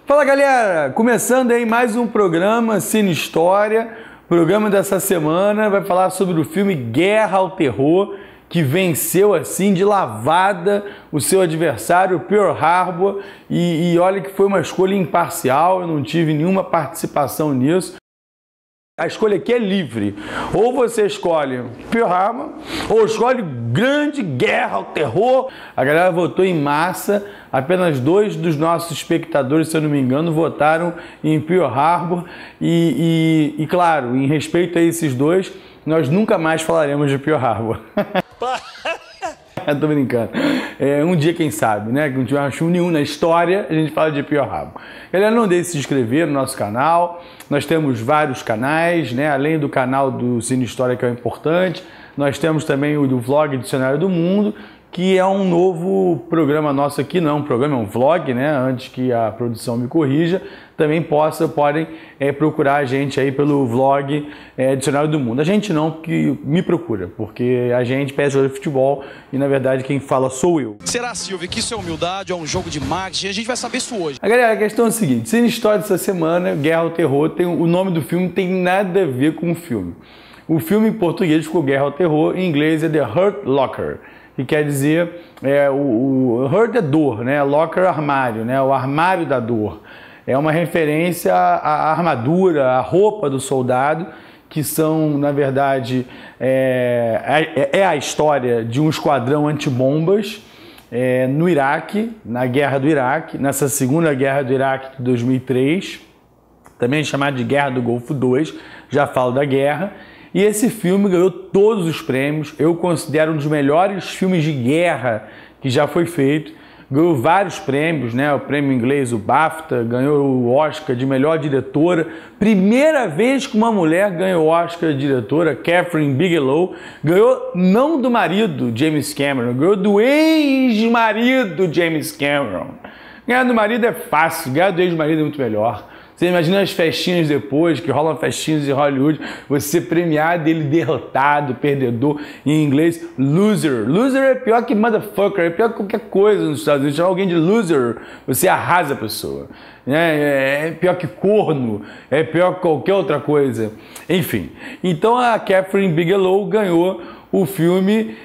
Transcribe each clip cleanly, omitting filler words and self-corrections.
Fala galera, começando aí mais um programa Cine História. O programa dessa semana vai falar sobre o filme Guerra ao Terror, que venceu assim de lavada o seu adversário Pearl Harbor e olha que foi uma escolha imparcial, eu não tive nenhuma participação nisso. A escolha aqui é livre, ou você escolhe Pearl Harbor, ou escolhe Grande Guerra ao Terror. A galera votou em massa, apenas 2 dos nossos espectadores, se eu não me engano, votaram em Pearl Harbor e claro, em respeito a esses 2, nós nunca mais falaremos de Pearl Harbor. Tô brincando. Um dia, quem sabe, né? Que não tiver filme nenhum na história, a gente fala de Pearl Harbor. Galera, não deixe de se inscrever no nosso canal. Nós temos vários canais, né? Além do canal do Cine História, que é o importante, nós temos também o do Vlog Dicionário do Mundo, que é um novo programa nosso aqui, não, um programa é um vlog, né? Antes que a produção me corrija, também podem procurar a gente aí pelo Vlog Dicionário do Mundo. A gente não, que me procura, porque a gente pede jogo de futebol e na verdade quem fala sou eu. Será, Silvio, que isso é humildade, é um jogo de marketing? A gente vai saber isso hoje. Galera, a questão é a seguinte, Cine História dessa semana, Guerra ao Terror, o nome do filme tem nada a ver com o filme. O filme em português ficou Guerra ao Terror, em inglês é The Hurt Locker, que quer dizer, o hurt é dor, né? Locker é armário, né? O armário da dor. É uma referência à armadura, à roupa do soldado, que são, na verdade, a história de um esquadrão antibombas no Iraque, na Guerra do Iraque, nessa segunda Guerra do Iraque de 2003, também chamada de Guerra do Golfo II, já falo da guerra. E esse filme ganhou todos os prêmios, eu considero um dos melhores filmes de guerra que já foi feito. Ganhou vários prêmios, né? O prêmio inglês, o BAFTA, ganhou o Oscar de melhor diretora. Primeira vez que uma mulher ganhou o Oscar de diretora, Catherine Bigelow. Ganhou não do marido, James Cameron, ganhou do ex-marido, James Cameron. Ganhar do marido é fácil, ganhar do ex-marido é muito melhor. Você imagina as festinhas depois, que rolam festinhas em Hollywood, você ser premiado, ele derrotado, perdedor, em inglês, loser. Loser é pior que motherfucker, é pior que qualquer coisa nos Estados Unidos. Chamar alguém de loser, você arrasa a pessoa. É pior que corno, é pior que qualquer outra coisa. Enfim, então a Catherine Bigelow ganhou o filme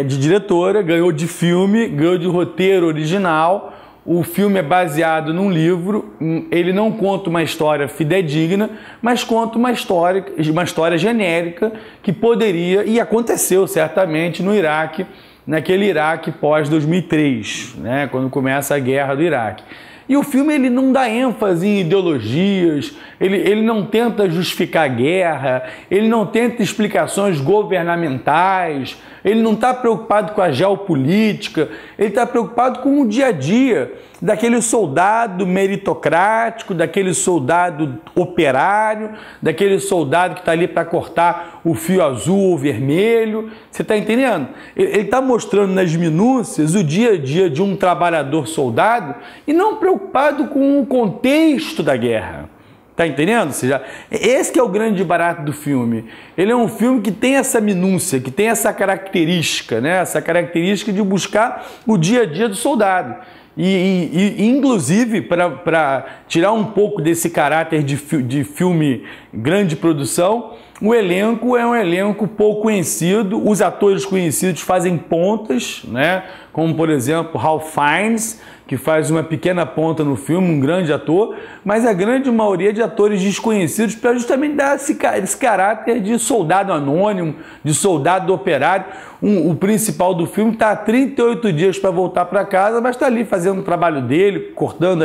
de diretora, ganhou de filme, ganhou de roteiro original. O filme é baseado num livro, ele não conta uma história fidedigna, mas conta uma história genérica que poderia, e aconteceu certamente no Iraque, naquele Iraque pós-2003, né, quando começa a guerra do Iraque. E o filme ele não dá ênfase em ideologias, ele não tenta justificar a guerra, ele não tenta explicações governamentais, ele não está preocupado com a geopolítica, ele está preocupado com o dia a dia daquele soldado meritocrático, daquele soldado operário, daquele soldado que está ali para cortar o fio azul ou vermelho. Você está entendendo? Ele está mostrando nas minúcias o dia a dia de um trabalhador soldado e não preocupado com o contexto da guerra. Tá entendendo? Ou seja, esse que é o grande barato do filme. Ele é um filme que tem essa minúcia, que tem essa característica, né? Essa característica de buscar o dia a dia do soldado. Inclusive, para tirar um pouco desse caráter de filme grande produção, o elenco é um elenco pouco conhecido, os atores conhecidos fazem pontas, né? Como por exemplo Ralph Fiennes, que faz uma pequena ponta no filme, um grande ator, mas a grande maioria de atores desconhecidos para justamente dar esse caráter de soldado anônimo, de soldado operário. O principal do filme está há 38 dias para voltar para casa, mas está ali fazendo o trabalho dele, cortando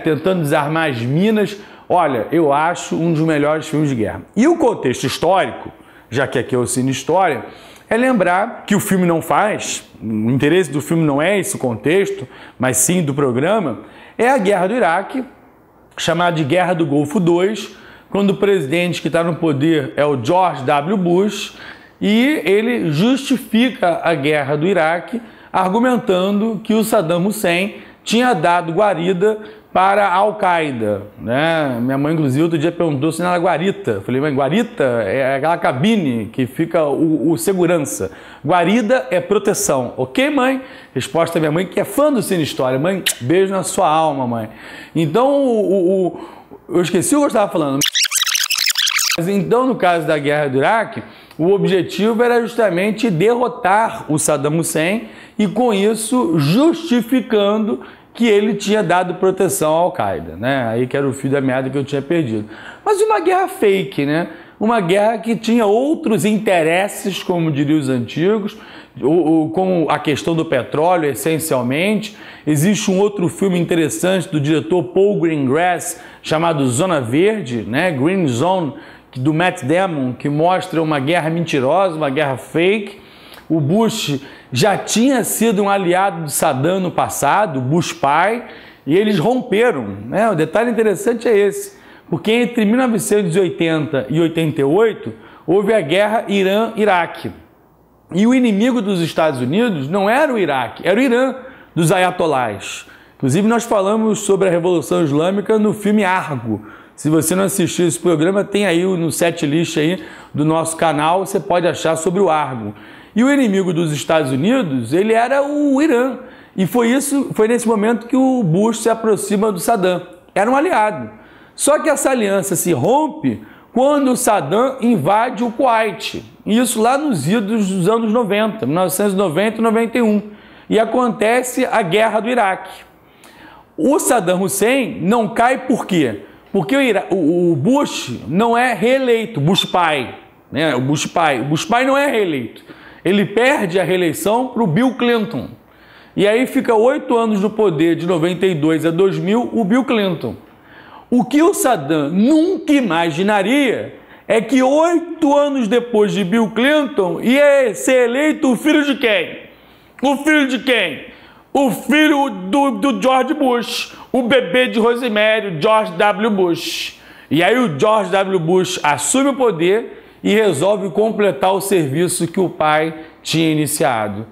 tentando desarmar as minas. Olha, eu acho um dos melhores filmes de guerra. E o contexto histórico, já que aqui é o Cine História, é lembrar que o filme não faz, o interesse do filme não é esse contexto, mas sim do programa, é a Guerra do Iraque, chamada de Guerra do Golfo II, quando o presidente que está no poder é o George W. Bush, e ele justifica a Guerra do Iraque argumentando que o Saddam Hussein tinha dado guarida para a Al-Qaeda, né? Minha mãe, inclusive, outro dia perguntou se não era guarita. Eu falei, mas guarita é aquela cabine que fica o segurança. Guarida é proteção. Ok, mãe? Resposta da minha mãe, que é fã do Cine História. Mãe, beijo na sua alma, mãe. Então, eu esqueci o que eu estava falando. Então, no caso da guerra do Iraque, o objetivo era justamente derrotar o Saddam Hussein e, com isso, justificando que ele tinha dado proteção à Al-Qaeda, né? Aí que era o fio da meada que eu tinha perdido. Mas uma guerra fake, né? Uma guerra que tinha outros interesses, como diriam os antigos, como a questão do petróleo, essencialmente. Existe um outro filme interessante do diretor Paul Greengrass, chamado Zona Verde, né? Green Zone, do Matt Damon, que mostra uma guerra mentirosa, uma guerra fake. O Bush já tinha sido um aliado de Saddam no passado, Bush pai, e eles romperam, né? O detalhe interessante é esse, porque entre 1980 e 88 houve a guerra Irã-Iraque. E o inimigo dos Estados Unidos não era o Iraque, era o Irã, dos ayatolás. Inclusive nós falamos sobre a Revolução Islâmica no filme Argo. Se você não assistiu esse programa, tem aí no setlist aí do nosso canal, você pode achar sobre o Argo. E o inimigo dos Estados Unidos, ele era o Irã. E foi nesse momento que o Bush se aproxima do Saddam. Era um aliado. Só que essa aliança se rompe quando o Saddam invade o Kuwait. Isso lá nos idos dos anos 90, 1990 e 91. E acontece a Guerra do Iraque. O Saddam Hussein não cai por quê? Porque o Bush não é reeleito, Bush pai, né? O Bush pai não é reeleito. Ele perde a reeleição para o Bill Clinton. E aí fica 8 anos no poder, de 92 a 2000, o Bill Clinton. O que o Saddam nunca imaginaria é que 8 anos depois de Bill Clinton ia ser eleito o filho de quem? O filho de quem? O filho do George Bush, o bebê de Rosemary, George W. Bush. E aí o George W. Bush assume o poder e resolve completar o serviço que o pai tinha iniciado.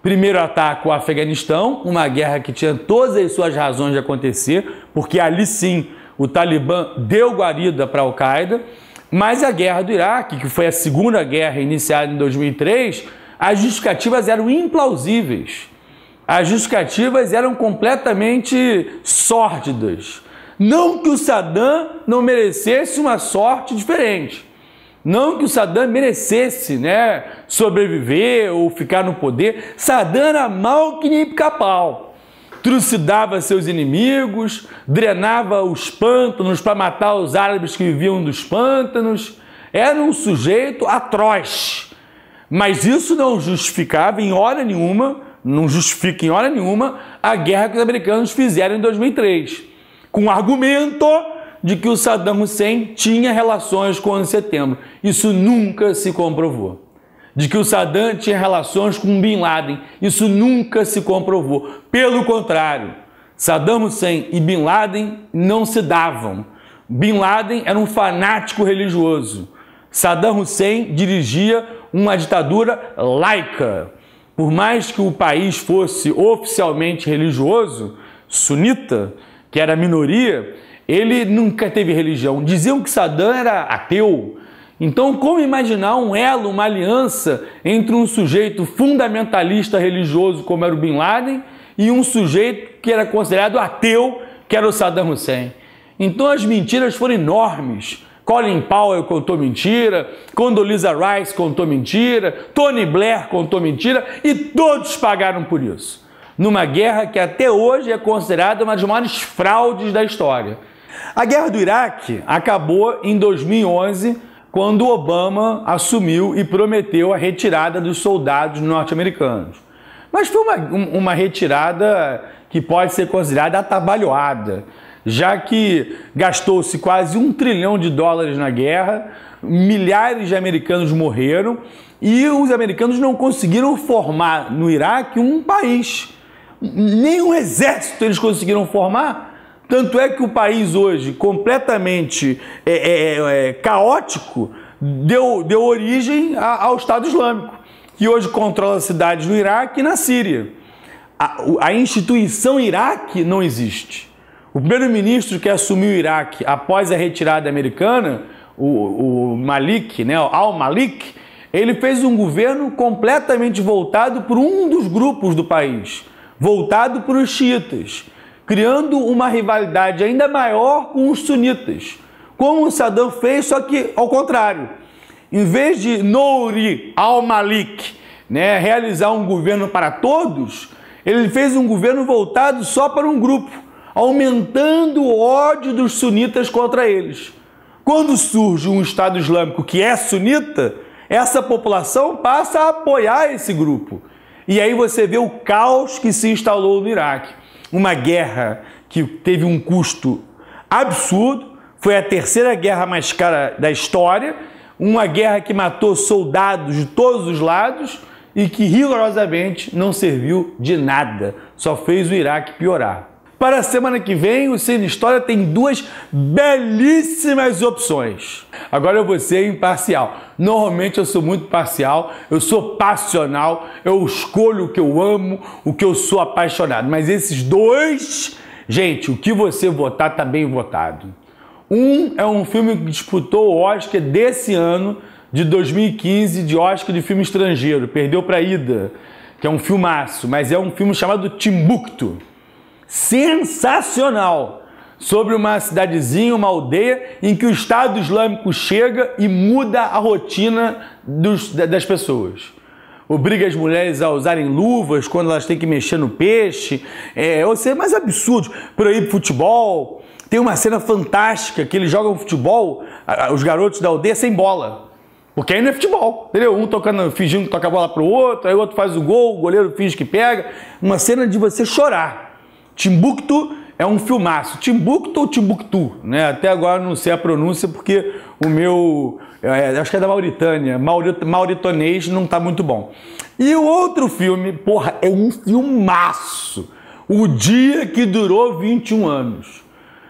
Primeiro ataca o Afeganistão, uma guerra que tinha todas as suas razões de acontecer, porque ali sim o Talibã deu guarida para a Al-Qaeda, mas a guerra do Iraque, que foi a segunda guerra iniciada em 2003, as justificativas eram implausíveis. As justificativas eram completamente sórdidas. Não que o Saddam não merecesse uma sorte diferente. Não que o Saddam merecesse, né, sobreviver ou ficar no poder. Saddam era mal que nem pica-pau. Trucidava seus inimigos, drenava os pântanos para matar os árabes que viviam dos pântanos. Era um sujeito atroz. Mas isso não justificava em hora nenhuma, não justifica em hora nenhuma a guerra que os americanos fizeram em 2003, com o argumento de que o Saddam Hussein tinha relações com o 11 de setembro. Isso nunca se comprovou. De que o Saddam tinha relações com Bin Laden. Isso nunca se comprovou. Pelo contrário, Saddam Hussein e Bin Laden não se davam. Bin Laden era um fanático religioso. Saddam Hussein dirigia uma ditadura laica. Por mais que o país fosse oficialmente religioso, sunita, que era a minoria, ele nunca teve religião. Diziam que Saddam era ateu. Então, como imaginar um elo, uma aliança entre um sujeito fundamentalista religioso, como era o Bin Laden, e um sujeito que era considerado ateu, que era o Saddam Hussein? Então, as mentiras foram enormes. Colin Powell contou mentira, Condoleezza Rice contou mentira, Tony Blair contou mentira e todos pagaram por isso. Numa guerra que até hoje é considerada uma das maiores fraudes da história. A guerra do Iraque acabou em 2011, quando Obama assumiu e prometeu a retirada dos soldados norte-americanos. Mas foi uma retirada que pode ser considerada atabalhoada, já que gastou-se quase $1 trilhão na guerra, milhares de americanos morreram e os americanos não conseguiram formar no Iraque um país. Nem um exército eles conseguiram formar. Tanto é que o país hoje, completamente caótico, deu origem ao Estado Islâmico, que hoje controla cidades no Iraque e na Síria. A instituição Iraque não existe. O primeiro-ministro que assumiu o Iraque após a retirada americana, o Malik, né, al-Malik, ele fez um governo completamente voltado por um dos grupos do país, voltado para os xiitas, criando uma rivalidade ainda maior com os sunitas, como o Saddam fez, só que ao contrário. Em vez de Nouri al-Malik, né, realizar um governo para todos, ele fez um governo voltado só para um grupo, aumentando o ódio dos sunitas contra eles. Quando surge um Estado Islâmico que é sunita, essa população passa a apoiar esse grupo. E aí você vê o caos que se instalou no Iraque. Uma guerra que teve um custo absurdo, foi a terceira guerra mais cara da história, uma guerra que matou soldados de todos os lados e que rigorosamente não serviu de nada, só fez o Iraque piorar. Para a semana que vem, o Cine História tem duas belíssimas opções. Agora eu vou ser imparcial. Normalmente eu sou muito parcial, eu sou passional, eu escolho o que eu amo, o que eu sou apaixonado. Mas esses dois, gente, o que você votar está bem votado. Um é um filme que disputou o Oscar desse ano, de 2015, de Oscar de filme estrangeiro. Perdeu para Ida, que é um filmaço, mas é um filme chamado Timbuktu. Sensacional, sobre uma cidadezinha, uma aldeia em que o Estado Islâmico chega e muda a rotina das pessoas. Obriga as mulheres a usarem luvas quando elas têm que mexer no peixe, ou seja, mais absurdo, proíbe futebol. Tem uma cena fantástica que eles jogam futebol, os garotos da aldeia, sem bola. Porque aí não é futebol, entendeu? Um tocando, fingindo que toca a bola pro outro, aí o outro faz o gol, o goleiro finge que pega. Uma cena de você chorar. Timbuktu é um filmaço. Timbuktu ou Timbuktu, né? Até agora não sei a pronúncia porque o meu, acho que é da Mauritânia, mauritonês não tá muito bom. E o outro filme, porra, é um filmaço. O Dia que Durou 21 Anos.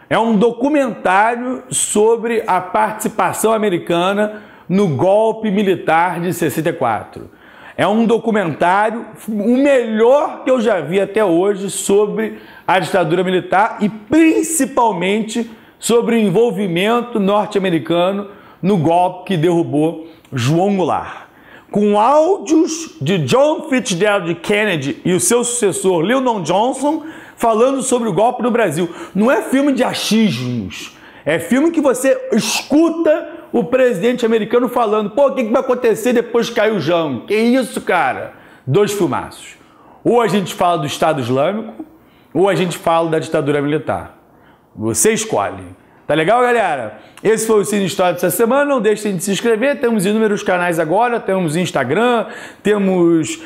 É um documentário sobre a participação americana no golpe militar de 64. É um documentário, o melhor que eu já vi até hoje sobre a ditadura militar e principalmente sobre o envolvimento norte-americano no golpe que derrubou João Goulart. Com áudios de John Fitzgerald Kennedy e o seu sucessor Lyndon Johnson falando sobre o golpe no Brasil. Não é filme de achismos, é filme que você escuta o presidente americano falando, pô, o que vai acontecer depois que cair o João? Que isso, cara? Dois filmaços. Ou a gente fala do Estado Islâmico, ou a gente fala da ditadura militar. Você escolhe. Tá legal, galera? Esse foi o Cine História dessa semana. Não deixem de se inscrever. Temos inúmeros canais agora. Temos Instagram, temos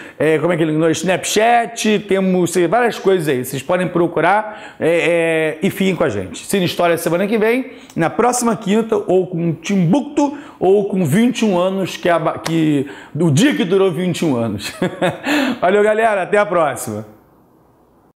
Snapchat, temos várias coisas aí. Vocês podem procurar e fiquem com a gente. Cine História semana que vem, na próxima quinta, ou com Timbuktu, ou com 21 anos, o dia que durou 21 anos. Valeu, galera. Até a próxima.